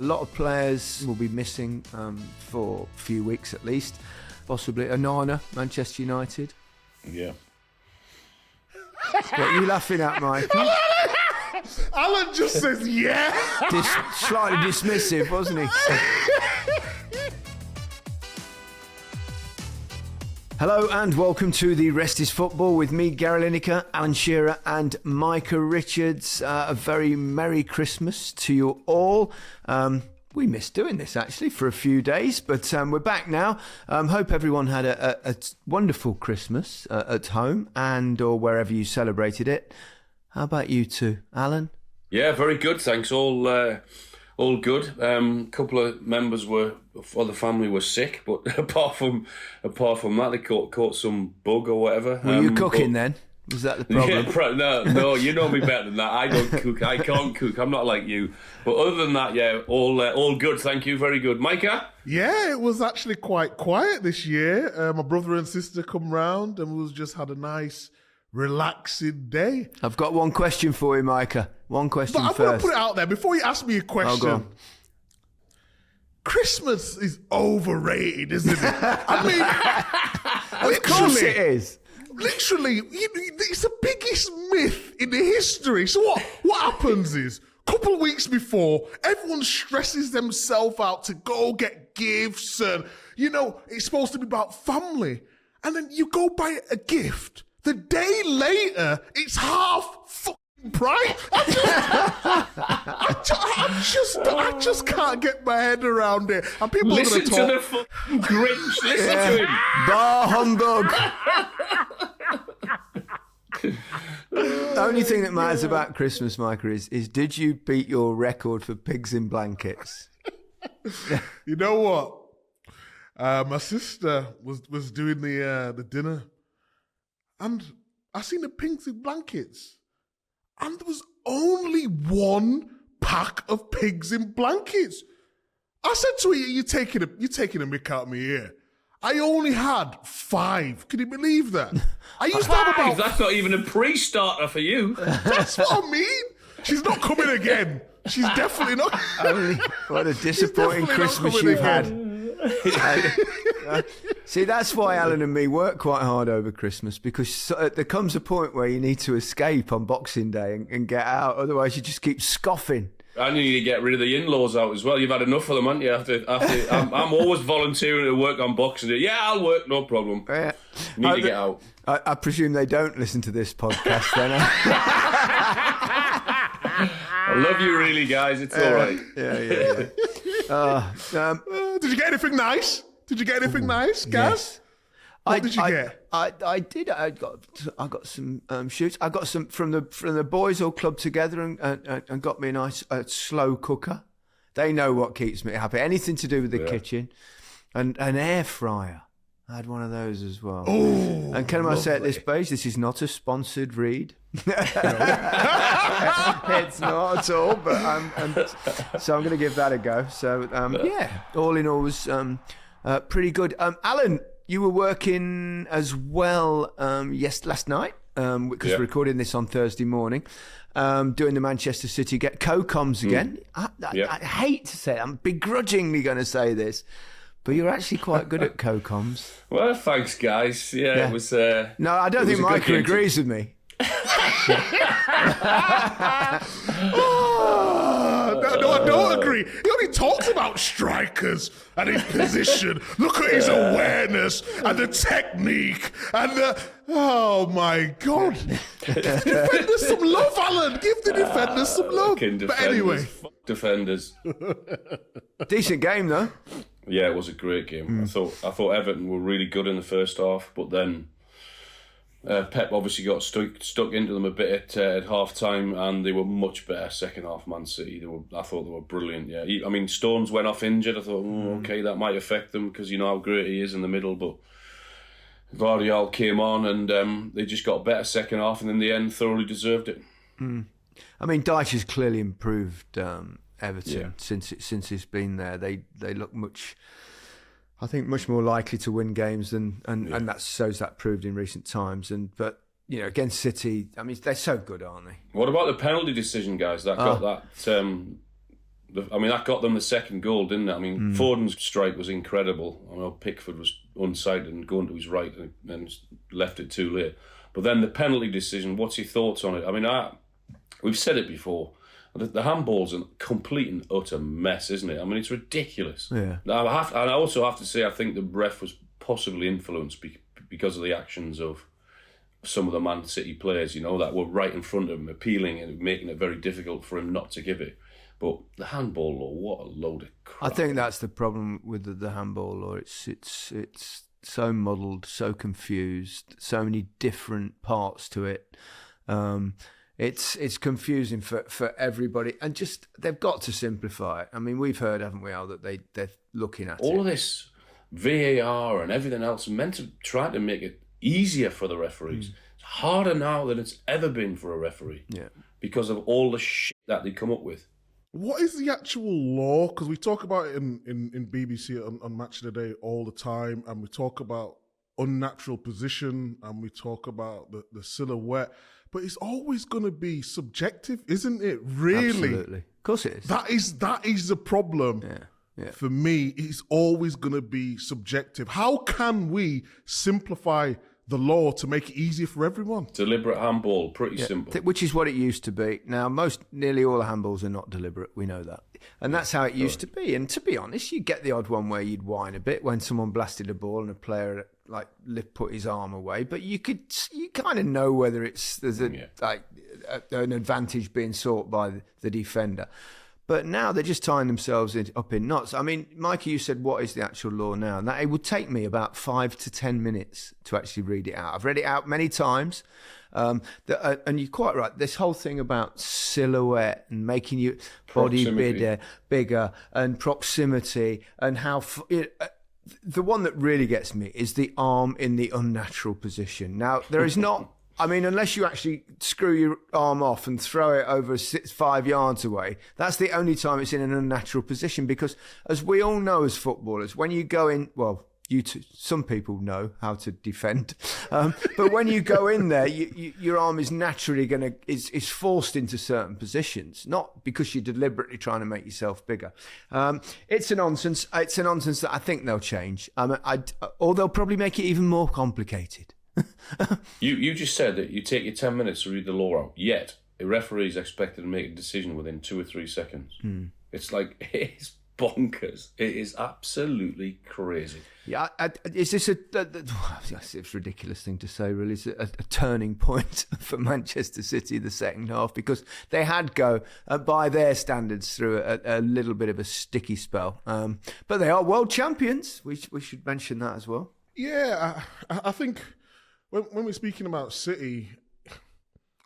A lot of players will be missing for a few weeks at least. Possibly Onana, Manchester United. Yeah. What are you laughing at, Micah? Alan just says, yeah. Slightly dismissive, wasn't he? Hello and welcome to the Rest is Football with me, Gary Lineker, Alan Shearer and Micah Richards. A very Merry Christmas to you all. We missed doing this actually for a few days, but we're back now. Hope everyone had a wonderful Christmas at home and or wherever you celebrated it. How about you two, Alan? Yeah, very good, thanks. All good. Couple of members of the family were sick, but apart from that, they caught some bug or whatever. Were you cooking then? Was that the problem? Yeah, no, you know me better than that. I don't cook. I can't cook. I'm not like you. But other than that, yeah, all good. Thank you. Very good. Micah? Yeah, it was actually quite quiet this year. My brother and sister come round and we just had a nice, relaxing day. I've got one question for you, Micah. One question but first. I'm going to put it out there before you ask me a question. Go on. Christmas is overrated, isn't it? I mean, of course it is. Literally, it's the biggest myth in the history. So what happens is, a couple of weeks before, everyone stresses themselves out to go get gifts and, it's supposed to be about family. And then you go buy a gift. The day later, it's half fucking price. I just can't get my head around it. And people listen are going to talk. the fucking Grinch. Listen to him. Bar humbug. The only thing that matters about Christmas, Micah, is did you beat your record for pigs in blankets? You know what? My sister was doing the dinner, and I seen the pigs in blankets, and there was only one pack of pigs in blankets. I said to her, "You're taking a mick out of me here." I only had 5. Can you believe that? I used to have about... That's not even a pre-starter for you. That's what I mean. She's not coming again. She's definitely not. What a disappointing Christmas you've had. See, that's why Alan and me work quite hard over Christmas, because there comes a point where you need to escape on Boxing Day and get out. Otherwise, you just keep scoffing. And you need to get rid of the in-laws out as well. You've had enough of them, haven't you? I'm always volunteering to work on Boxing Day. Yeah, I'll work, no problem. Yeah. You need to get out. I presume they don't listen to this podcast then. I love you really, guys. It's all right. Yeah. Did you get anything nice? Nice, Gaz? Yes. What did you get? I did. I got some shoots. I got some from the boys all clubbed together and got me a nice slow cooker. They know what keeps me happy. Anything to do with the kitchen, and an air fryer. I had one of those as well. Oh, and can I say at this stage, this is not a sponsored read. It's not at all. But so I'm going to give that a go. So yeah, all in all was pretty good. Alan, you were working as well last night, because we're recording this on Thursday morning, doing the Manchester City co-coms again. I hate to say it, I'm begrudgingly going to say this, but you're actually quite good at co-coms. Well, thanks, guys. Yeah. It was... no, I don't think Micah agrees with me. No, I don't agree. He only talks about strikers and his position. Look at his awareness and the technique and the... Oh, my God. Give the defenders some love, Alan. Give the defenders some love. But anyway. Defenders. Decent game, though. Yeah, it was a great game. I thought Everton were really good in the first half, but then... Pep obviously got stuck into them a bit at half time, and they were much better second half. Man City, I thought they were brilliant. Yeah, I mean Stones went off injured. I thought, okay, that might affect them because you know how great he is in the middle. But Vardial came on, and they just got a better second half, and in the end, thoroughly deserved it. I mean, Dyche has clearly improved Everton since he's been there. They look much more likely to win games and that shows that proved in recent times. But against City, I mean, they're so good, aren't they? What about the penalty decision, guys? That got that that got them the second goal, didn't it? I mean, Foden's strike was incredible. I know Pickford was unsighted and going to his right and then left it too late. But then the penalty decision, what's your thoughts on it? I mean, we've said it before. The handball's a complete and utter mess, isn't it? I mean, it's ridiculous. Yeah. I also have to say, I think the ref was possibly influenced because of the actions of some of the Man City players, that were right in front of him, appealing and making it very difficult for him not to give it. But the handball law, what a load of crap. I think that's the problem with the handball law. It's so muddled, so confused, so many different parts to it. It's confusing for everybody, and just they've got to simplify it. I mean, we've heard, haven't we, Al, that they're looking at all of this VAR and everything else meant to try to make it easier for the referees. It's harder now than it's ever been for a referee. Yeah, because of all the shit that they come up with. What is the actual law? Because we talk about it in BBC on Match of the Day all the time, and we talk about unnatural position, and we talk about the silhouette, but it's always going to be subjective, isn't it? Really? Absolutely. Of course it is. That is the problem. Yeah. For me, it's always going to be subjective. How can we simplify the law to make it easier for everyone? Deliberate handball, pretty simple. Which is what it used to be. Now, nearly all the handballs are not deliberate. We know that. And that's how it used to be. And to be honest, you get the odd one where you'd whine a bit when someone blasted a ball and a player put his arm away. But you kind of know whether there's an advantage being sought by the defender. But now they're just tying themselves up in knots. I mean, Micah, you said, what is the actual law now? And it would take me about 5 to 10 minutes to actually read it out. I've read it out many times. And you're quite right. This whole thing about silhouette and making your body bigger and proximity and how... the one that really gets me is the arm in the unnatural position. Now, there is not... I mean, unless you actually screw your arm off and throw it over 5 yards away, that's the only time it's in an unnatural position. Because as we all know as footballers, when you go in, well, some people know how to defend, but when you go in there, your arm is naturally is forced into certain positions, not because you're deliberately trying to make yourself bigger. It's a nonsense. It's a nonsense that I think they'll change, or they'll probably make it even more complicated. You just said that you take your 10 minutes to read the law out, yet a referee is expected to make a decision within 2 or 3 seconds. It's it's bonkers. It is absolutely crazy. Yeah, is this it's a ridiculous thing to say, really. It's a turning point for Manchester City, the second half, because they had by their standards, through a little bit of a sticky spell. But they are world champions. We should mention that as well. Yeah, I think... When we're speaking about City,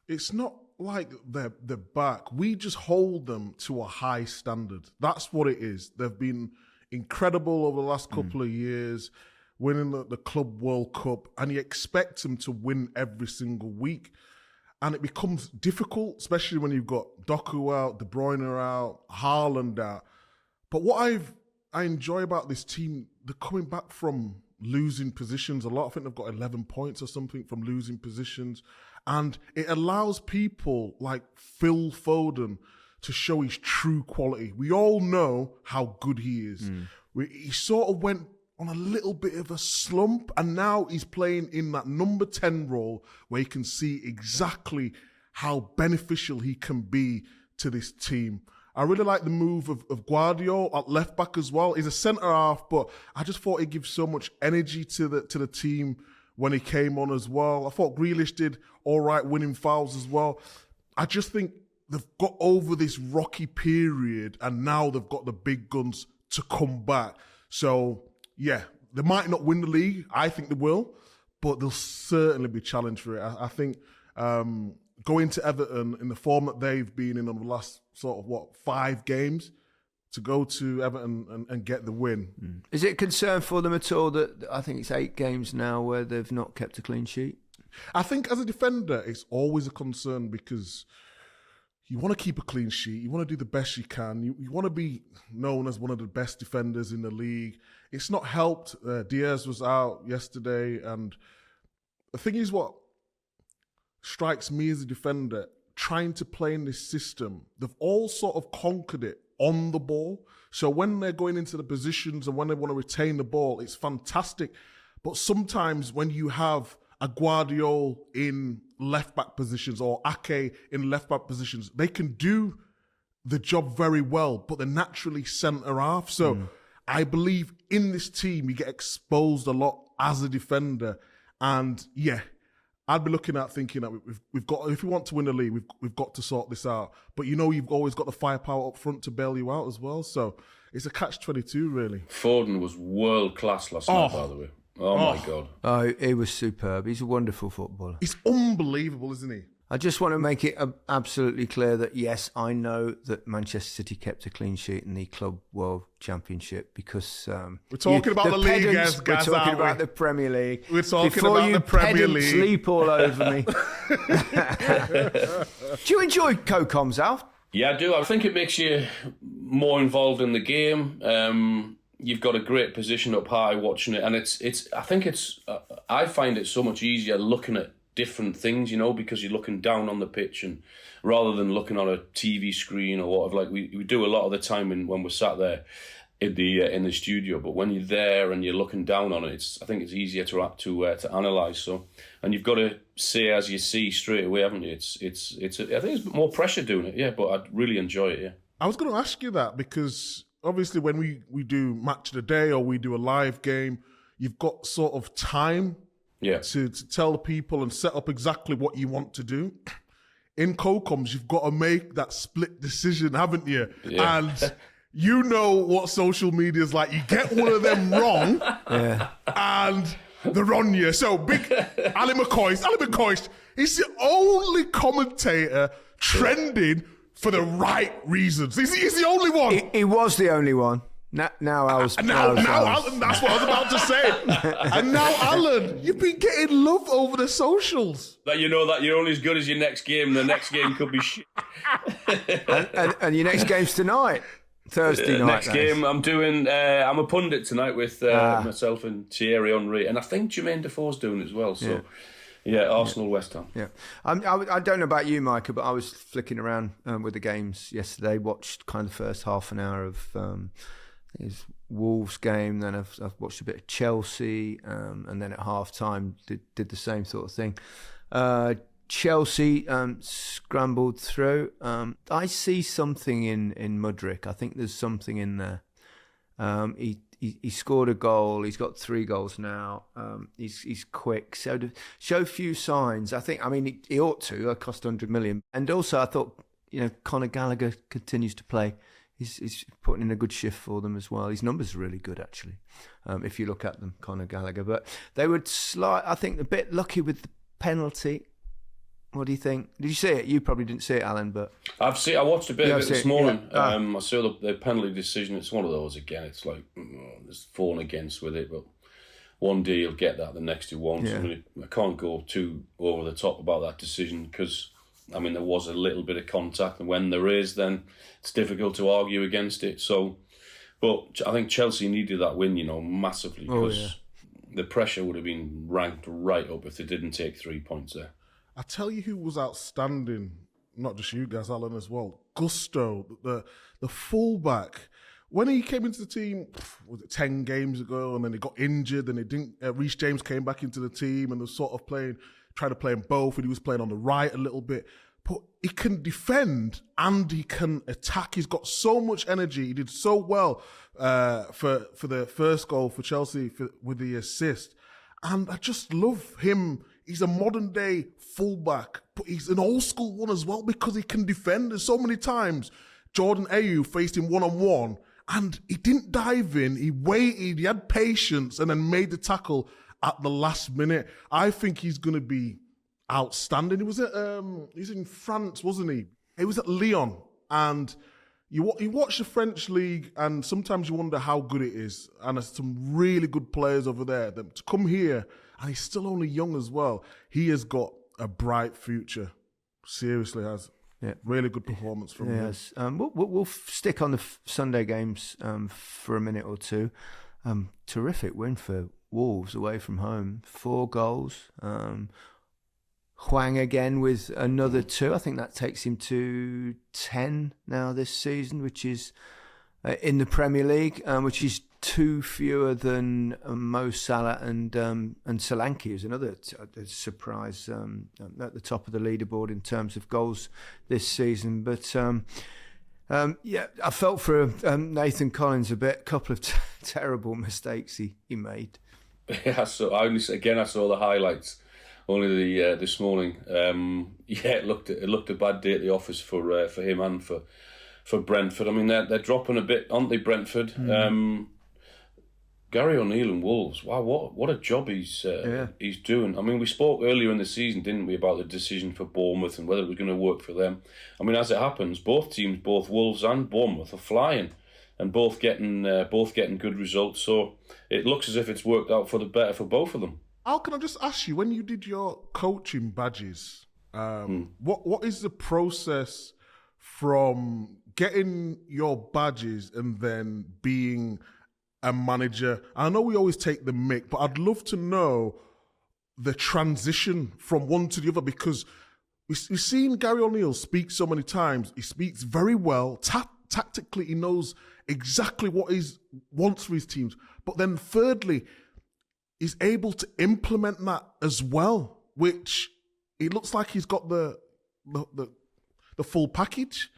it's not like they're back. We just hold them to a high standard. That's what it is. They've been incredible over the last couple of years, winning the Club World Cup, and you expect them to win every single week. And it becomes difficult, especially when you've got Doku out, De Bruyne out, Hojlund out. But what I enjoy about this team, they're coming back from losing positions a lot. I think they've got 11 points or something from losing positions. And it allows people like Phil Foden to show his true quality. We all know how good he is. He sort of went on a little bit of a slump, and now he's playing in that number 10 role where you can see exactly how beneficial he can be to this team. I really like the move of Guardiola at left back as well. He's a centre half, but I just thought he gives so much energy to the team when he came on as well. I thought Grealish did all right, winning fouls as well. I just think they've got over this rocky period, and now they've got the big guns to come back. So, yeah, they might not win the league. I think they will, but they'll certainly be challenged for it. I think going to Everton in the form that they've been in over the last 5 games, to go to Everton and get the win. Is it a concern for them at all that I think it's 8 games now where they've not kept a clean sheet? I think as a defender, it's always a concern because you want to keep a clean sheet. You want to do the best you can. You want to be known as one of the best defenders in the league. It's not helped. Diaz was out yesterday. And the thing is, what strikes me as a defender, trying to play in this system, they've all sort of conquered it on the ball. So when they're going into the positions and when they want to retain the ball, it's fantastic. But sometimes when you have a Guardiola in left-back positions or Ake in left-back positions, they can do the job very well, but they're naturally centre-half. So I believe in this team, you get exposed a lot as a defender. And yeah, I'd be looking at thinking that we've got, if we want to win the league, we've got to sort this out. But you've always got the firepower up front to bail you out as well. So it's a catch-22, really. Foden was world-class last night, by the way. Oh, my God. Oh, he was superb. He's a wonderful footballer. He's unbelievable, isn't he? I just want to make it absolutely clear that, yes, I know that Manchester City kept a clean sheet in the Club World Championship because... we're talking about the league, pedants, guys, we're talking about the Premier League. We're talking Before about the Premier League. Before you leap all over me. Do you enjoy co-coms, Al? Yeah, I do. I think it makes you more involved in the game. You've got a great position up high watching it, and I find it so much easier looking at different things, because you're looking down on the pitch and rather than looking on a TV screen or whatever. Like we do a lot of the time when we're sat there in the studio, but when you're there and you're looking down on it, I think it's easier to analyse. So, and you've got to say as you see straight away, haven't you? I think it's more pressure doing it, yeah, but I really enjoy it, yeah. I was going to ask you that because obviously when we do match of the day or we do a live game, you've got sort of time to tell the people and set up exactly what you want to do. In co-coms, you've got to make that split decision, haven't you? Yeah. And you know what social media is like. You get one of them wrong and they're on you. So big Ali McCoist, he's the only commentator trending for the right reasons. He's the only one. He was the only one. Now Alan, that's what I was about to say. And now Alan, you've been getting love over the socials. That that you're only as good as your next game, and the next game could be shit. and your next game's tonight, Thursday night. Next game, I'm doing. I'm a pundit tonight with myself and Thierry Henry, and I think Jermaine Defoe's doing it as well. So. Yeah, Arsenal, West Ham. Yeah, I don't know about you, Micah, but I was flicking around with the games yesterday. Watched kind of the first half an hour of his Wolves game. Then I've watched a bit of Chelsea, and then at half time did the same sort of thing. Chelsea scrambled through. I see something in Mudryk. I think there's something in there. He scored a goal. He's got 3 goals now. He's quick. Show few signs. He ought to. It cost 100 million. And also, I thought Conor Gallagher continues to play. He's putting in a good shift for them as well. His numbers are really good actually. If you look at them, Conor Gallagher. But they were I think a bit lucky with the penalty. What do you think? Did you see it? You probably didn't see it, Alan, but I watched a bit of it this morning. Yeah. I saw the penalty decision. It's one of those again. It's like there's falling against with it, but one day you'll get that, the next you won't. Yeah. I can't go too over the top about that decision because there was a little bit of contact, and when there is, then it's difficult to argue against it. So, but I think Chelsea needed that win, massively because the pressure would have been ranked right up if they didn't take 3 points there. I tell you who was outstanding, not just you guys, Alan, as well. Gusto, the fullback. When he came into the team, was it 10 games ago, and then he got injured, and he didn't. Reece James came back into the team and was sort of trying to play them both, and he was playing on the right a little bit. But he can defend and he can attack. He's got so much energy. He did so well for the first goal for Chelsea with the assist. And I just love him. He's a modern day fullback, but he's an old school one as well because he can defend. And so many times, Jordan Ayew faced him one-on-one and he didn't dive in. He waited, he had patience and then made the tackle at the last minute. I think he's going to be outstanding. He was he's in France, wasn't he? He was at Lyon, and you watch the French league and sometimes you wonder how good it is. And there's some really good players over there. To come here, and he's still only young as well. He has got a bright future. Seriously has. Yeah, really good performance from him. Yes, we'll stick on the Sunday games for a minute or two. Terrific win for Wolves away from home. 4 goals. Hwang again with another 2. I think that takes him to 10 now this season, which is in the Premier League, which is 2 fewer than Mo Salah and Solanke, who's another surprise at the top of the leaderboard in terms of goals this season. But yeah, I felt for Nathan Collins a bit. A couple of terrible mistakes he made. Yeah, I saw the highlights only this morning. Yeah, it looked a bad day at the office for him and for Brentford. I mean, they're dropping a bit, aren't they, Brentford? Gary O'Neill and Wolves. Wow, what a job he's doing. I mean, we spoke earlier in the season, didn't we, about the decision for Bournemouth and whether it was going to work for them. I mean, as it happens, both teams, both Wolves and Bournemouth, are flying and both getting good results. So it looks as if it's worked out for the better for both of them. Al, can I just ask you, when you did your coaching badges, what is the process from getting your badges and then being a manager? I know we always take the mick, but I'd love to know the transition from one to the other, because we've seen Gary O'Neill speak so many times. He speaks very well. Tactically, he knows exactly what he wants for his teams. But then thirdly, he's able to implement that as well, which it looks like he's got the full package.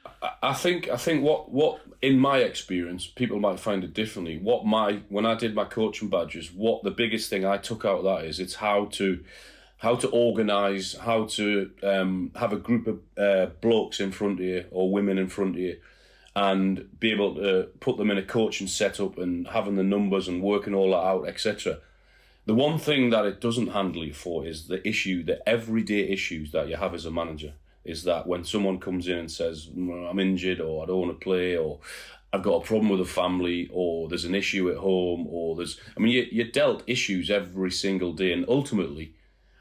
I think what in my experience, people might find it differently. When I did my coaching badges, what the biggest thing I took out of that is it's how to organise, how to have a group of blokes in front of you or women in front of you, and be able to put them in a coaching setup and having the numbers and working all that out, etc. The one thing that it doesn't handle you for is the everyday issues that you have as a manager. Is that when someone comes in and says, I'm injured, or I don't want to play, or I've got a problem with a family, or there's an issue at home, or you're dealt issues every single day, and ultimately,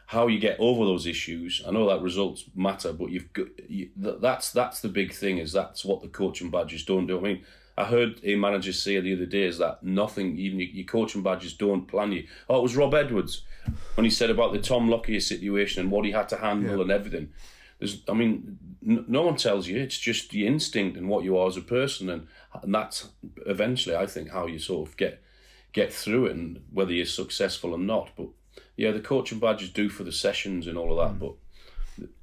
how you get over those issues. I know that results matter, but that's the big thing. Is that's what the coaching badges don't do. I mean, I heard a manager say the other day is that nothing, even your coaching badges don't plan you. Oh, it was Rob Edwards when he said about the Tom Lockyer situation and what he had to handle and everything. No one tells you. It's just your instinct and what you are as a person, and that's eventually, I think, how you sort of get through it, and whether you're successful or not. But yeah, the coaching badges do for the sessions and all of that. But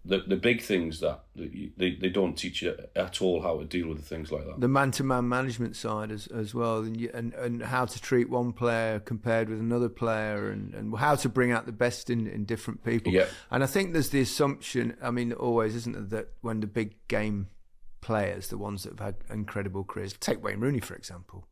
the big things that they don't teach you at all how to deal with things like that. The man-to-man management side as well, and how to treat one player compared with another player, and how to bring out the best in different people. Yeah. And I think there's the assumption, I mean, always, isn't it, that when the big game players, the ones that have had incredible careers, take Wayne Rooney, for example,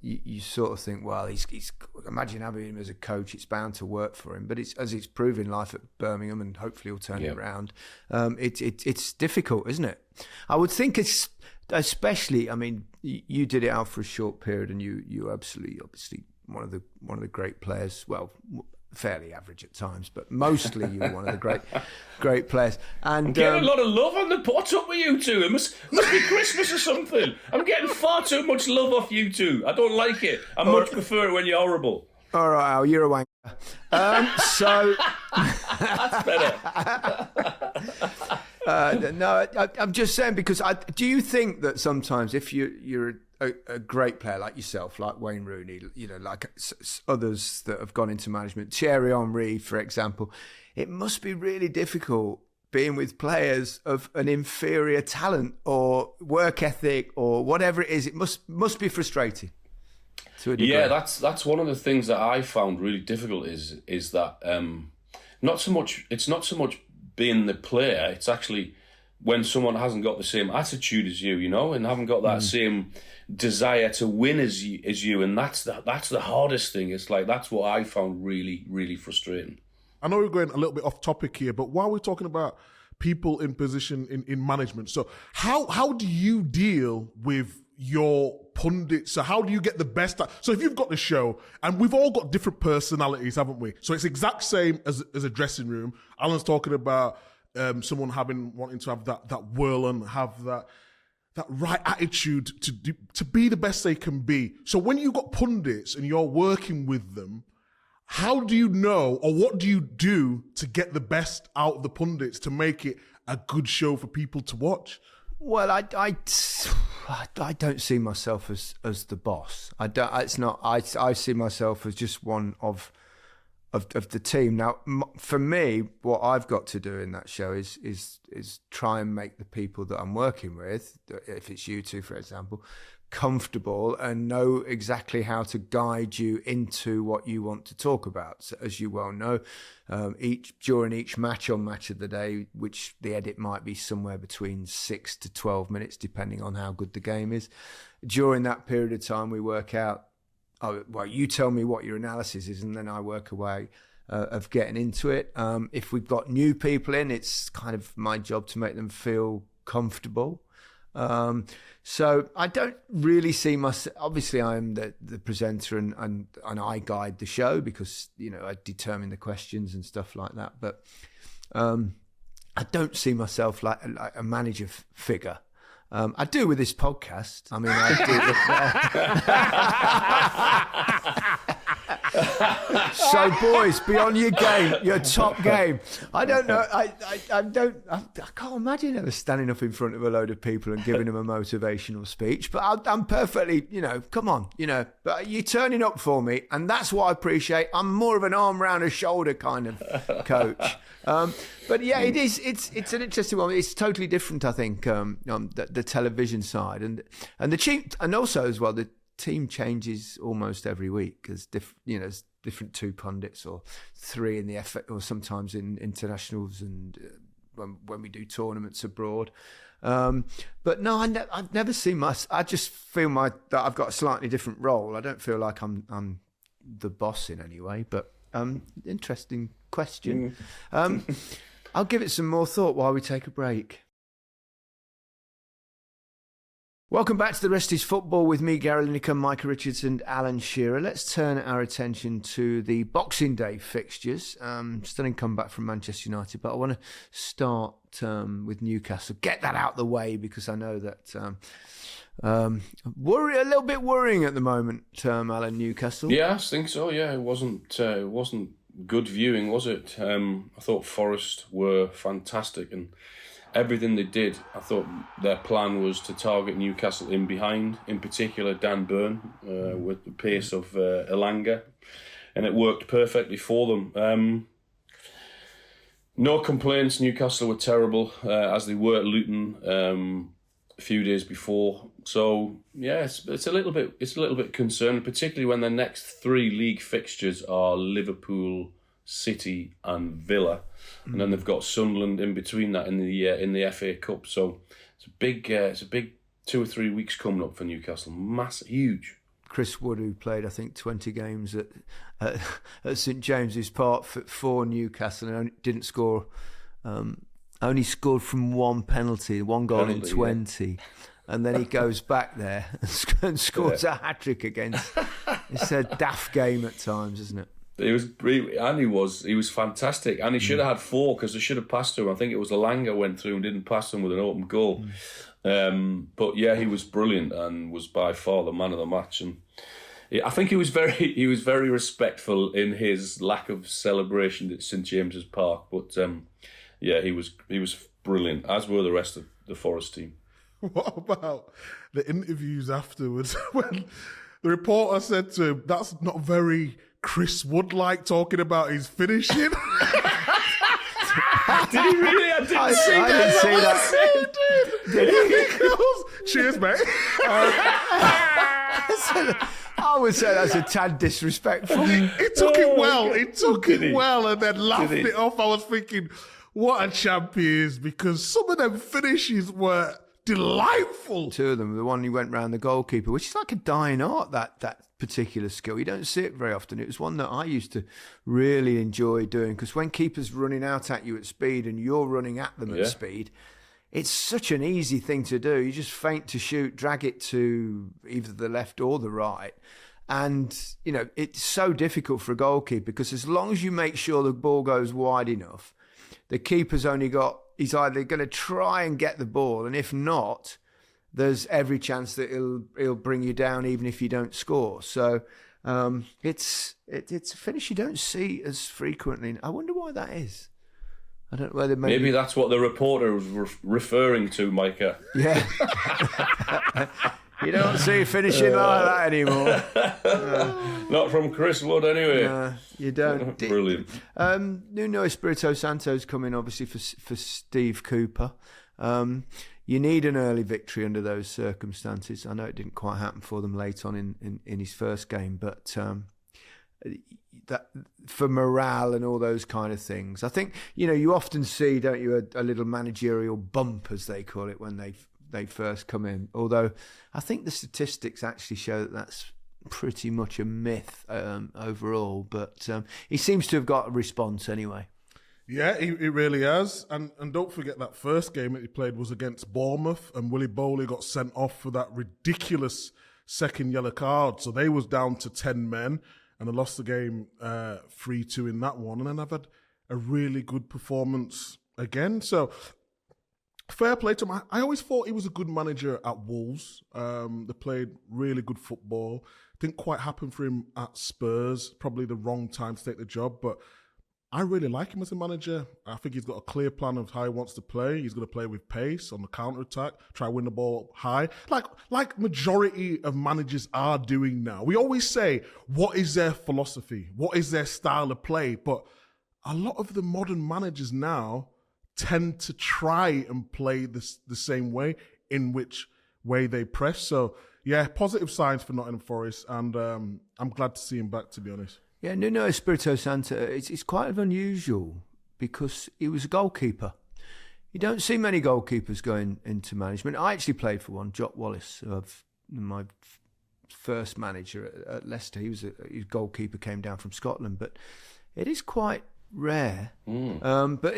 you sort of think, well, he's imagine having him as a coach, it's bound to work for him. But as it's proven life at Birmingham, and hopefully he'll turn it around, it's difficult, isn't it? I would think it's especially, I mean, you did it out for a short period, and you absolutely, obviously, one of the great players. Well, fairly average at times, but mostly you were one of the great players. And I'm getting a lot of love on the pot up with you two. It must be Christmas or something. I'm getting far too much love off you two. I don't like it. I much prefer it when you're horrible. All right, Al, you're a wanker. So that's better. No, I'm just saying, because do you think that sometimes if you're a great player like yourself, like Wayne Rooney, like others that have gone into management, Thierry Henry, for example, it must be really difficult being with players of an inferior talent or work ethic or whatever it is. It must be frustrating to a degree. Yeah, that's one of the things that I found really difficult is that it's not so much being the player, it's actually when someone hasn't got the same attitude as you, and haven't got that same desire to win as you, and that's the hardest thing. It's like, that's what I found really, really frustrating. I know we're going a little bit off topic here, but while we're talking about people in position in management, so how do you deal with your pundits? So how do you get the best out? So if you've got the show, and we've all got different personalities, haven't we? So it's exact same as a dressing room. Alan's talking about someone wanting to have that whirl and have that right attitude to be the best they can be. So when you've got pundits and you're working with them, how do you know, or what do you do to get the best out of the pundits to make it a good show for people to watch? Well, I don't see myself as the boss. I don't. It's not. I see myself as just one of the team. Now, for me, what I've got to do in that show is try and make the people that I'm working with, if it's you two, for example, comfortable and know exactly how to guide you into what you want to talk about. So, as you well know, during each match on Match of the Day, which the edit might be somewhere between 6 to 12 minutes, depending on how good the game is. During that period of time, we work out, you tell me what your analysis is, and then I work away of getting into it. If we've got new people in, it's kind of my job to make them feel comfortable. So I don't really see myself. Obviously, I am the presenter and I guide the show because, I determine the questions and stuff like that. But I don't see myself like a manager figure. I do with this podcast. I mean, I do. So, boys, be on your game, your top game. I don't know. I can't imagine ever standing up in front of a load of people and giving them a motivational speech. But I'm perfectly, come on, But you're turning up for me, and that's what I appreciate. I'm more of an arm round a shoulder kind of coach. But yeah, it is. It's an interesting one. It's totally different, I think, the television side and the cheap, and also as well the team changes almost every week because there's different 2 pundits or 3 in the or sometimes in internationals and when we do tournaments abroad. But no, I've never seen I just feel that I've got a slightly different role. I don't feel like I'm the boss in any way. But interesting question. I'll give it some more thought while we take a break. Welcome back to The Rest is Football with me, Gary Lineker, Micah Richards and Alan Shearer. Let's turn our attention to the Boxing Day fixtures. Still in comeback from Manchester United, but I want to start with Newcastle. Get that out of the way because I know that a little bit worrying at the moment, Alan, Newcastle. Yeah, I think so. Yeah, it wasn't good viewing, was it? I thought Forest were fantastic and everything they did, I thought their plan was to target Newcastle in behind, in particular Dan Burn, with the pace of Elanga, and it worked perfectly for them. No complaints, Newcastle were terrible, as they were at Luton a few days before. So yeah, it's a little bit concerning, particularly when their next 3 league fixtures are Liverpool, City and Villa, and then they've got Sunderland in between that in the FA Cup. So it's a big 2 or 3 weeks coming up for Newcastle. Massive, huge. Chris Wood, who played I think 20 games at St James's Park for Newcastle and didn't score, only scored from 1 penalty, 1 goal in 20. Yeah. And then he goes back there and scores a hat-trick against. It's a daft game at times, isn't it? He was fantastic, and he should have had 4 because they should have passed to him. I think it was Elanga went through and didn't pass him with an open goal. But yeah, he was brilliant and was by far the man of the match. And I think he was very respectful in his lack of celebration at St James's Park. But yeah, he was brilliant, as were the rest of the Forest team. What about the interviews afterwards when the reporter said to him, "That's not very Chris Wood-like talking about his finishing"? Did he really? I didn't see that. Did he goes, "Cheers, mate." I would say that's a tad disrespectful. He took it well. He took it well and then laughed it off. I was thinking, what a champ he is, because some of them finishes were delightful. 2 of them, the one he went round the goalkeeper, which is like a dying art, that particular skill. You don't see it very often. It was one that I used to really enjoy doing, because when keepers running out at you at speed and you're running at them at speed, it's such an easy thing to do. You just feint to shoot, drag it to either the left or the right. And, it's so difficult for a goalkeeper, because as long as you make sure the ball goes wide enough, the keeper's he's either going to try and get the ball, and if not, there's every chance that he'll bring you down even if you don't score. So It's a finish you don't see as frequently. I wonder why that is. I don't know whether maybe that's what the reporter was referring to, Micah. Yeah. You don't see finishing like that anymore. Not from Chris Wood, anyway. You don't. Brilliant. Nuno Espirito Santo's coming, obviously, for Steve Cooper. You need an early victory under those circumstances. I know it didn't quite happen for them late on in his first game, but that for morale and all those kind of things. I think, you often see, don't you, a little managerial bump, as they call it, when they first come in. Although I think the statistics actually show that that's pretty much a myth overall. But he seems to have got a response anyway. Yeah, he really has. And don't forget that first game that he played was against Bournemouth, and Willy Bowley got sent off for that ridiculous second yellow card. So they was down to 10 men, and I lost the game 3-2 in that one. And then I've had a really good performance again. So fair play to him. I always thought he was a good manager at Wolves. They played really good football. Didn't quite happen for him at Spurs. Probably the wrong time to take the job, but I really like him as a manager. I think he's got a clear plan of how he wants to play. He's going to play with pace on the counter-attack, try win the ball high, like majority of managers are doing now. We always say, what is their philosophy? What is their style of play? But a lot of the modern managers now tend to try and play the same way, in which way they press. So, yeah, positive signs for Nottingham Forest, and I'm glad to see him back, to be honest. Yeah, Nuno Espirito Santo, it's quite unusual because he was a goalkeeper. You don't see many goalkeepers going into management. I actually played for one, Jock Wallace, my first manager at Leicester. His goalkeeper came down from Scotland, but it is quite rare. But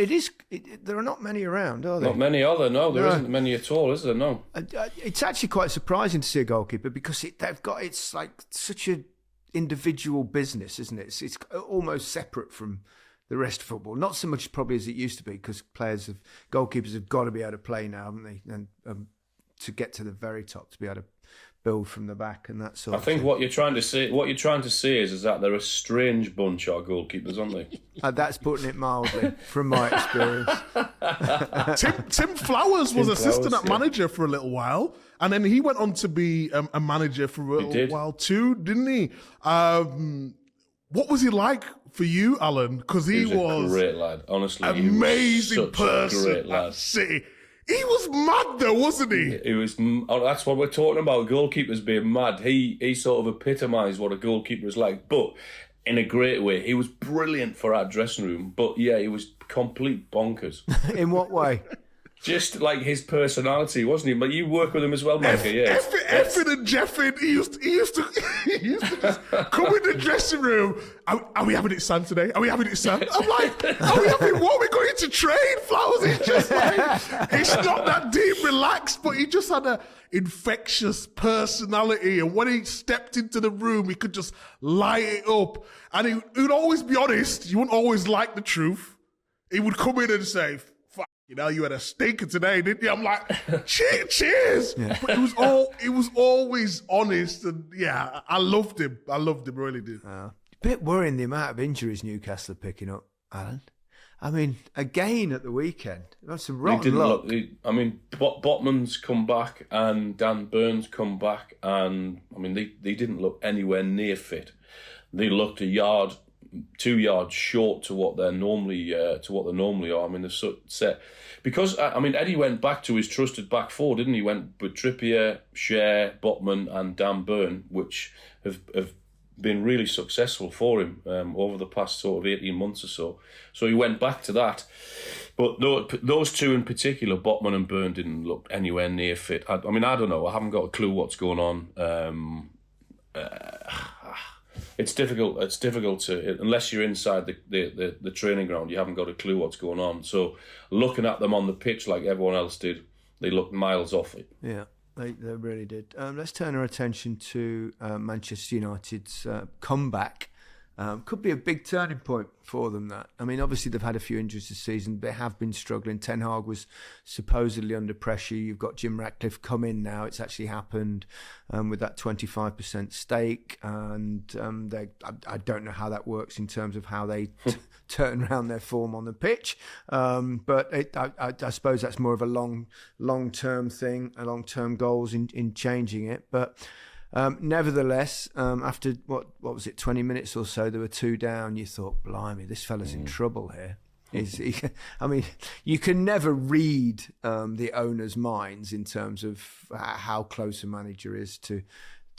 there are not many around, are there? Not many, are there? No, there isn't many at all, is there? No. It's actually quite surprising to see a goalkeeper because it's like such a individual business, isn't it? It's almost separate from the rest of football. Not so much probably as it used to be, because goalkeepers have got to be able to play now, haven't they? And to get to the very top, to be able to build from the back and that sort of thing. I think what you're trying to say is that they're a strange bunch, our goalkeepers, aren't they? That's putting it mildly, from my experience. Tim Flowers was assistant manager for a little while, and then he went on to be a manager for a little while too, didn't he? What was he like for you, Alan? Because he was a great lad, honestly. Amazing person great lad. at City. He was mad though, wasn't he? He was. That's what we're talking about. Goalkeepers being mad. He sort of epitomised what a goalkeeper is like, but in a great way. He was brilliant for our dressing room, but yeah, he was complete bonkers. In what way? Just like his personality, wasn't he? But you work with him as well, Micah. Yeah. Effing and Jeffing. He used to just come in the dressing room. Are we having it, Sam, today? Are we having it, Sam? I'm like, are we having what? We're going to train, Flowers. He's just like, it's not that deep, relaxed, but he just had an infectious personality. And when he stepped into the room, he could just light it up. And he would always be honest. You wouldn't always like the truth. He would come in and say, you had a stinker today, didn't you? I'm like, cheers. Yeah. But it was always honest, and yeah, I loved him. Really did. A bit worrying the amount of injuries Newcastle are picking up, Alan. I mean, again at the weekend, that's some rotten luck. Botman's come back and Dan Burns come back, and I mean they didn't look anywhere near fit. They looked 2 yards short to what they're normally are. I mean, they're set because Eddie went back to his trusted back four, didn't he? Went with Trippier, Cher, Botman, and Dan Burn, which have been really successful for him over the past sort of 18 months or so. So he went back to that. But those two in particular, Botman and Burn, didn't look anywhere near fit. I don't know. I haven't got a clue what's going on. It's difficult. It's difficult to, unless you're inside the training ground, you haven't got a clue what's going on. So looking at them on the pitch like everyone else did, they looked miles off it. Yeah, they really did. Let's turn our attention to Manchester United's comeback Could be a big turning point for them, that. I mean, obviously they've had a few injuries this season. They have been struggling. Ten Hag was supposedly under pressure. You've got Jim Ratcliffe come in now. It's actually happened with that 25% stake. And I don't know how that works in terms of how they turn around their form on the pitch. But I suppose that's more of a long-term thing, a long-term goals in changing it. But nevertheless, after what was it, 20 minutes or so, there were 2 down. You thought, blimey, this fella's in trouble here. I mean, you can never read the owners' minds in terms of how close a manager is to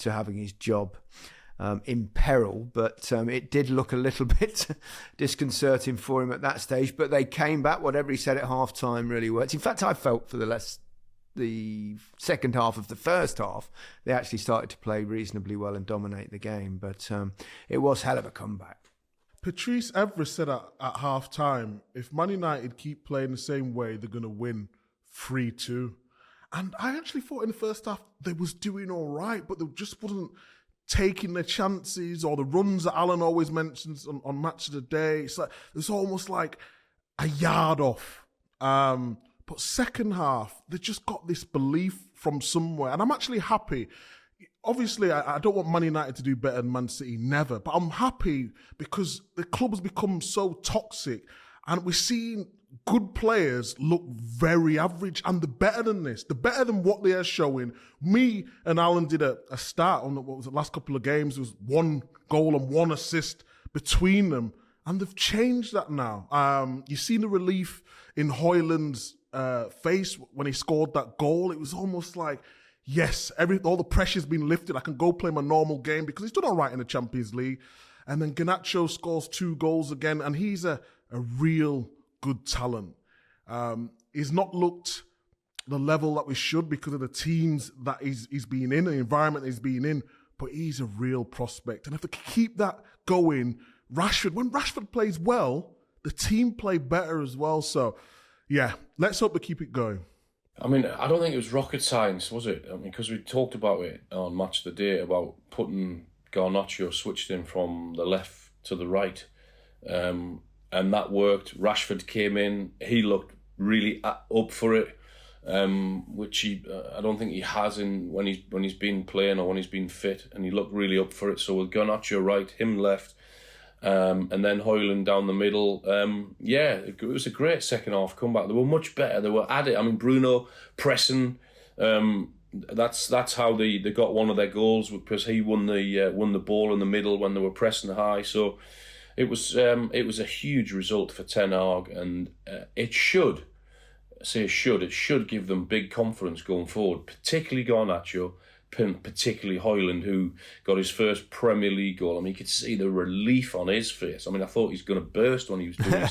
having his job in peril. But it did look a little bit disconcerting for him at that stage. But they came back. Whatever he said at half-time really worked. In fact, I felt for the second half of the first half, they actually started to play reasonably well and dominate the game. But it was hell of a comeback. Patrice Evra said at half-time, if Man United keep playing the same way, they're going to win 3-2. And I actually thought in the first half they was doing all right, but they just wasn't taking their chances, or the runs that Alan always mentions on Match of the Day. It's almost like a yard off. But second half, they just got this belief from somewhere. And I'm actually happy. Obviously, I don't want Man United to do better than Man City, never. But I'm happy because the club has become so toxic. And we're seeing good players look very average. And they're better than this. They're better than what they are showing. Me and Alan did a start on the last couple of games. There was 1 goal and 1 assist between them. And they've changed that now. You've seen the relief in Hojlund's face when he scored that goal. It was almost like, yes, all the pressure's been lifted. I can go play my normal game because he's done all right in the Champions League. And then Garnacho scores 2 goals again, and he's a real good talent. He's not looked the level that we should because of the teams that he's been in, the environment he's been in, but he's a real prospect. And if they keep that going, when Rashford plays well, the team play better as well. So, yeah, let's hope they keep it going. I mean, I don't think it was rocket science, was it? I mean, because we talked about it on Match of the Day about putting Garnacho, switched him from the left to the right. And that worked. Rashford came in. He looked really up for it, which I don't think he has when he's been playing or when he's been fit. And he looked really up for it. So with Garnacho right, him left, and then Hojlund down the middle. It was a great second half comeback. They were much better. They were at it. I mean, Bruno pressing. That's how they got one of their goals, because he won the ball in the middle when they were pressing high. So it was a huge result for Ten Hag, and it should give them big confidence going forward, particularly Garnacho. Particularly Hojlund, who got his first Premier League goal. I mean, you could see the relief on his face. I mean, I thought he was going to burst when he was doing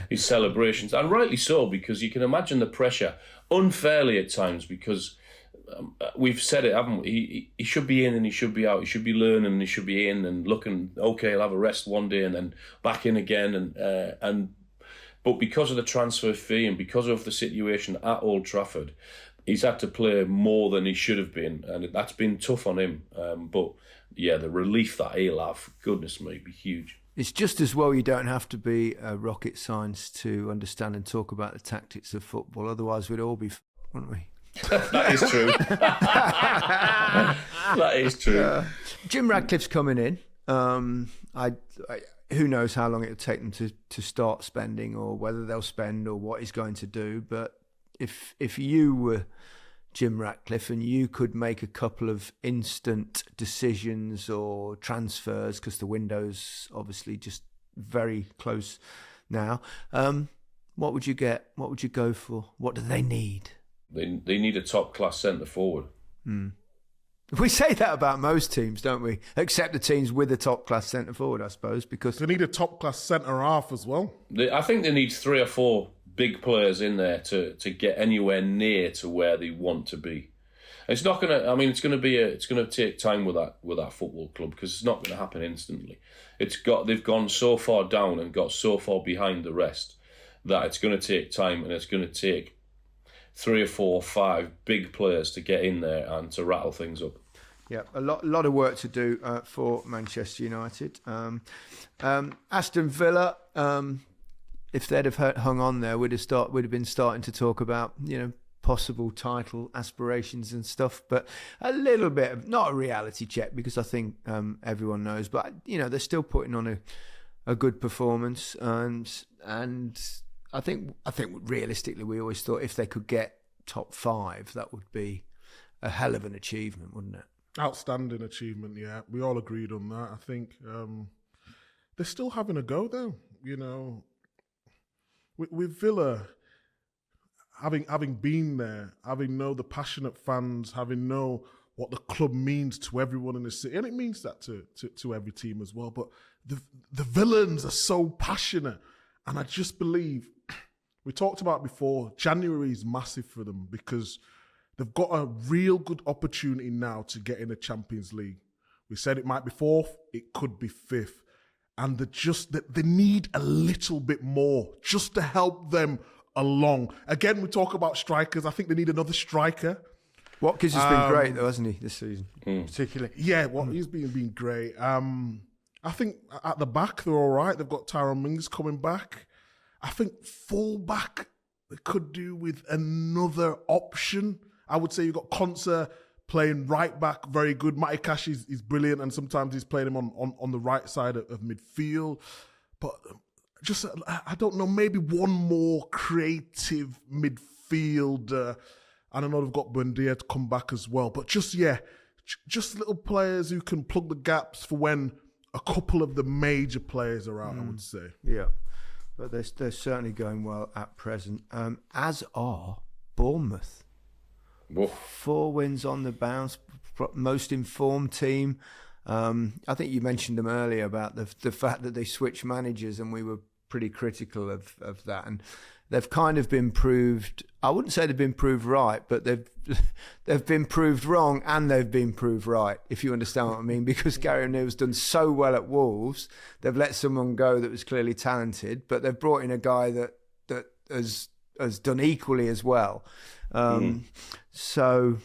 his celebrations. And rightly so, because you can imagine the pressure, unfairly at times, because we've said it, haven't we? He should be in and he should be out. He should be learning and he should be in and looking, okay, he'll have a rest one day and then back in again. But because of the transfer fee and because of the situation at Old Trafford, he's had to play more than he should have been, and that's been tough on him. But yeah, the relief that he'll have, goodness me, be huge. It's just as well you don't have to be a rocket science to understand and talk about the tactics of football. Otherwise, we'd all be, wouldn't we? That is true. That is true. Jim Ratcliffe's coming in. Who knows how long it'll take them to start spending, or whether they'll spend, or what he's going to do. But if you were Jim Ratcliffe and you could make a couple of instant decisions or transfers, because the window's obviously just very close now, what would you get? What would you go for? What do they need? They need a top-class centre-forward. We say that about most teams, don't we? Except the teams with a top-class centre-forward, I suppose, because they need a top-class centre-half as well. I think they need 3 or 4 big players in there to get anywhere near to where they want to be. It's not gonna. I mean, it's gonna take time with that football club, because it's not gonna happen instantly. They've gone so far down and got so far behind the rest that it's gonna take time, and it's gonna take 3 or 4 or 5 big players to get in there and to rattle things up. Yeah, a lot of work to do for Manchester United. Aston Villa, if they'd have hung on there, we'd have been starting to talk about possible title aspirations and stuff. But a little bit of, not a reality check, because I think everyone knows. But they're still putting on a good performance, and I think realistically, we always thought if they could get top 5, that would be a hell of an achievement, wouldn't it? Outstanding achievement, yeah. We all agreed on that. I think they're still having a go, though. With Villa, having been there, having know the passionate fans, having know what the club means to everyone in the city, and it means that to every team as well. But the villains are so passionate, and I just believe, we talked about before, January is massive for them because they've got a real good opportunity now to get in the Champions League. We said it might be 4th, it could be 5th. And they need a little bit more just to help them along. Again, we talk about strikers. I think they need another striker. Watkins has been great, though, hasn't he, this season, particularly? Yeah, he's been great. I think at the back, they're all right. They've got Tyrone Mings coming back. I think full-back, they could do with another option. I would say you've got Konsa playing right back, very good. Micah is brilliant, and sometimes he's playing him on the right side of midfield. But just, I don't know, maybe one more creative midfielder. And I know they've got Buendia to come back as well. But just little players who can plug the gaps for when a couple of the major players are out, I would say. Yeah, but they're certainly going well at present, as are Bournemouth. Whoa. 4 wins on the bounce, most informed team. I think you mentioned them earlier about the fact that they switched managers, and we were pretty critical of that. And they've kind of been proved, I wouldn't say they've been proved right, but they've been proved wrong, and they've been proved right, if you understand what I mean, because Gary O'Neill's done so well at Wolves. They've let someone go that was clearly talented, but they've brought in a guy that has done equally as well. So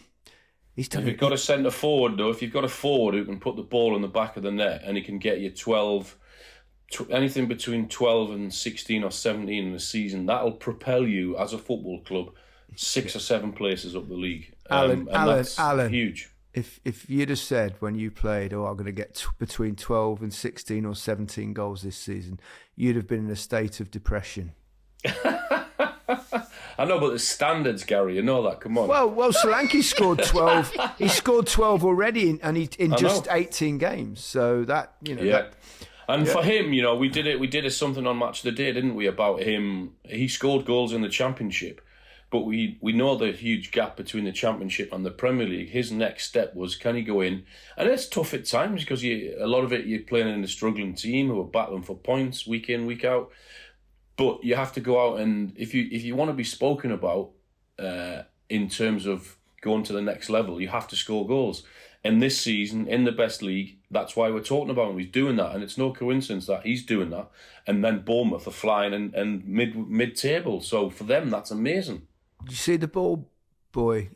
he's done. If you've got a centre forward, though, if you've got a forward who can put the ball in the back of the net and he can get you 12, anything between 12 and 16 or 17 in the season, that'll propel you as a football club 6 or 7 places up the league. Alan, huge. If you'd have said when you played, I'm going to get between 12 and 16 or 17 goals this season, you'd have been in a state of depression. I know, but the standards, Gary, you know that. Come on. Well, Solanke scored 12. He scored 12 already, in just 18 games. So that, Yeah. For him, we did something on Match of the Day, didn't we, about him. He scored goals in the Championship, but we know the huge gap between the Championship and the Premier League. His next step was, can he go in? And it's tough at times because a lot of it you're playing in a struggling team who are battling for points week in, week out. But you have to go out, and if you want to be spoken about in terms of going to the next level, you have to score goals. And this season, in the best league, that's why we're talking about him. He's doing that, and it's no coincidence that he's doing that. And then Bournemouth are flying and mid-table. So for them, that's amazing. Did you see the ball boy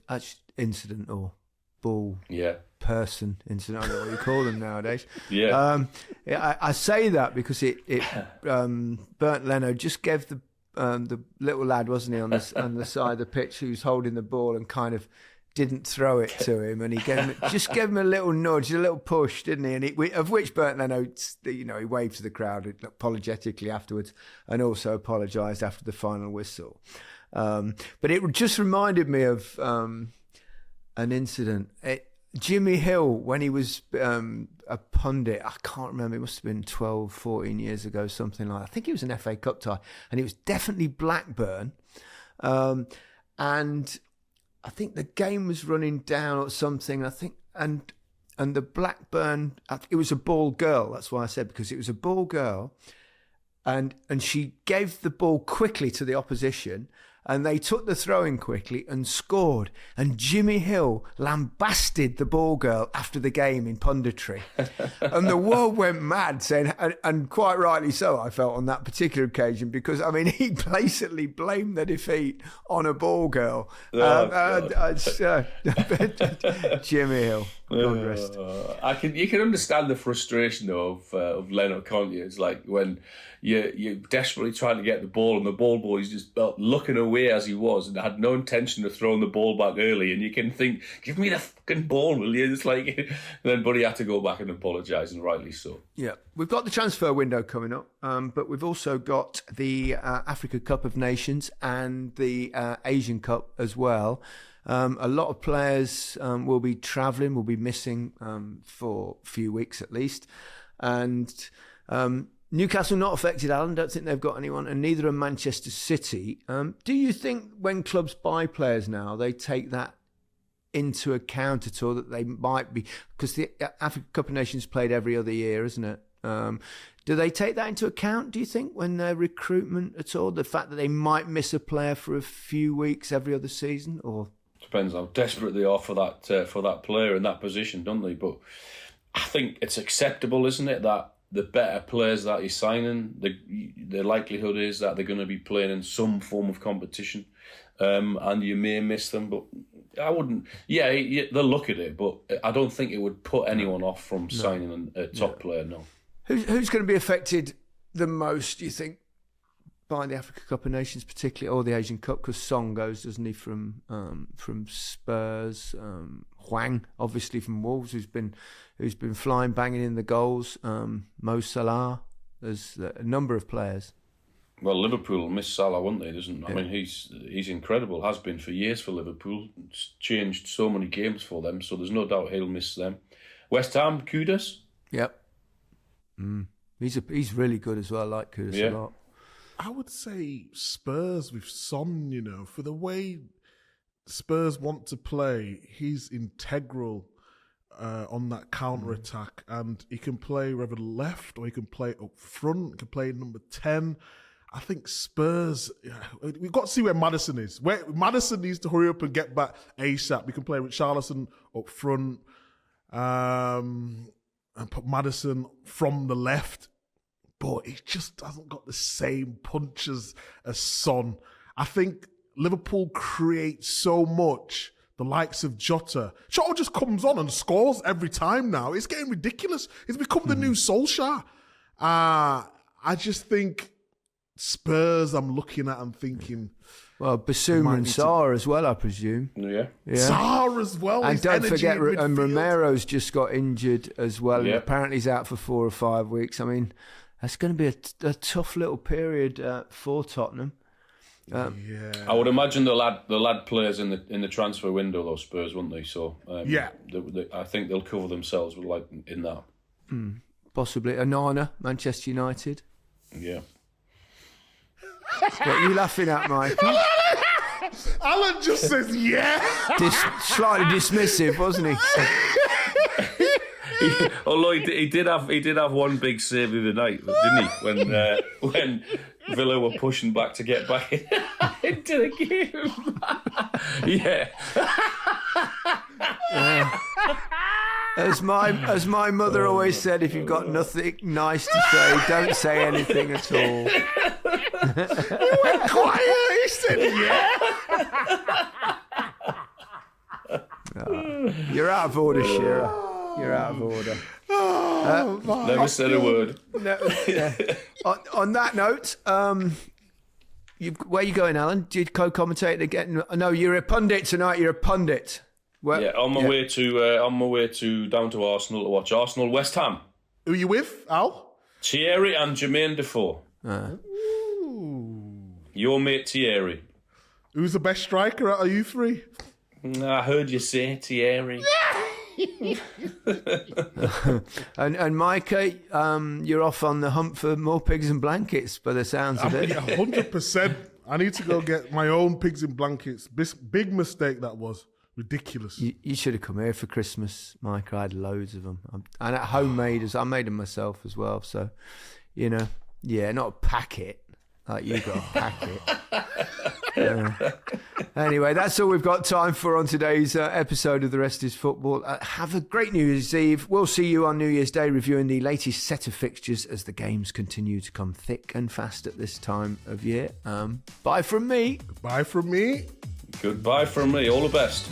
incident or ball person incident? I don't know what you call them nowadays. Yeah. I say that because it Bernd Leno just gave the little lad, wasn't he, on the side of the pitch who's holding the ball and kind of didn't throw it to him, and he gave him a little nudge, a little push, didn't he? And of which Bernd Leno, he waved to the crowd apologetically afterwards, and also apologised after the final whistle. But it just reminded me of an incident. Jimmy Hill, when he was a pundit, I can't remember, it must have been 12, 14 years ago, something like that. I think it was an FA Cup tie, and it was definitely Blackburn. And I think the game was running down or something, I think, and the Blackburn, it was a ball girl, that's why I said, because it was a ball girl, and she gave the ball quickly to the opposition, and they took the throw-in quickly and scored. And Jimmy Hill lambasted the ball girl after the game in punditry. And the world went mad, saying, and quite rightly so, I felt, on that particular occasion, because, he basically blamed the defeat on a ball girl. Jimmy Hill. God rest. You can understand the frustration though of Leno, can't you? It's like when you're desperately trying to get the ball and the ball boy is just looking away as he was and had no intention of throwing the ball back early, and you can think, give me the fucking ball, will you? It's like, and then Buddy had to go back and apologise, and rightly so. Yeah, we've got the transfer window coming up, but we've also got the Africa Cup of Nations and the Asian Cup as well. A lot of players will be travelling, will be missing for a few weeks at least. And Newcastle not affected, Alan. Don't think they've got anyone, and neither are Manchester City. Do you think when clubs buy players now, they take that into account at all, that they might be... Because the Africa Cup of Nations played every other year, isn't it? Do they take that into account, do you think, when their recruitment at all? The fact that they might miss a player for a few weeks every other season, or... Depends how desperate they are for that player in that position, don't they? But I think it's acceptable, isn't it, that the better players that you're signing, the likelihood is that they're going to be playing in some form of competition, and you may miss them. But I wouldn't. Yeah, they'll look at it, but I don't think it would put anyone off from signing a top player. No. Who's going to be affected the most, do you think, by the Africa Cup of Nations, particularly, or the Asian Cup? Because Song goes, doesn't he, from Spurs? Hwang, obviously, from Wolves, who's been flying, banging in the goals. Mo Salah. There's a number of players. Well, Liverpool miss Salah, won't they? I mean, he's incredible. Has been for years for Liverpool. It's changed so many games for them, so there's no doubt he'll miss them. West Ham, Kudus. Yep. He's really good as well. I like Kudus a lot. I would say Spurs with Son, for the way Spurs want to play, he's integral on that counter-attack, and he can play whether left or he can play up front, he can play number 10. I think Spurs, we've got to see where Maddison is. Maddison needs to hurry up and get back ASAP. We can play with Richarlison up front and put Maddison from the left. But he just hasn't got the same punches as Son. I think Liverpool creates so much. The likes of Jota just comes on and scores every time now. It's getting ridiculous. It's become the new Solskjaer. I just think Spurs, I'm looking at and thinking... Well, Basuma and Sarr as well, I presume. Yeah. Sarr as well. And don't forget, Romero's just got injured as well. Yeah. Apparently he's out for 4 or 5 weeks. I mean... That's going to be a tough little period for Tottenham. I would imagine they'll add players in the transfer window, those Spurs, won't they? So I think they'll cover themselves with in that. Possibly Onana, Manchester United. Yeah. What are you laughing at, Mike? Alan just says yeah. Slightly dismissive, wasn't he? Although he did have one big save the other night, didn't he? When Villa were pushing back to get back into the game. Yeah. As my mother always said, if you've got nothing nice to say, don't say anything at all. He went quiet. He said yeah. You're out of order, Shearer. You're out of order. Never said a word. On that note, where are you going, Alan? Did you co-commentate again? No, you're a pundit tonight. You're a pundit. On my way to down to Arsenal to watch Arsenal West Ham. Who are you with, Al? Thierry and Jermaine Defoe. Your mate Thierry. Who's the best striker out of you three? I heard you say Thierry. and Micah, you're off on the hunt for more pigs and blankets by the sounds of it. 100%. I need to go get my own pigs and blankets. Big mistake that was. Ridiculous. You should have come here for Christmas, Micah. I had loads of them. And at homemade, I made them myself as well. So, not a packet. Like you got a packet. Anyway, that's all we've got time for on today's episode of The Rest is Football. Have a great New Year's Eve. We'll see you on New Year's Day reviewing the latest set of fixtures as the games continue to come thick and fast at this time of year. Bye from me. Bye from me. Goodbye from me. All the best.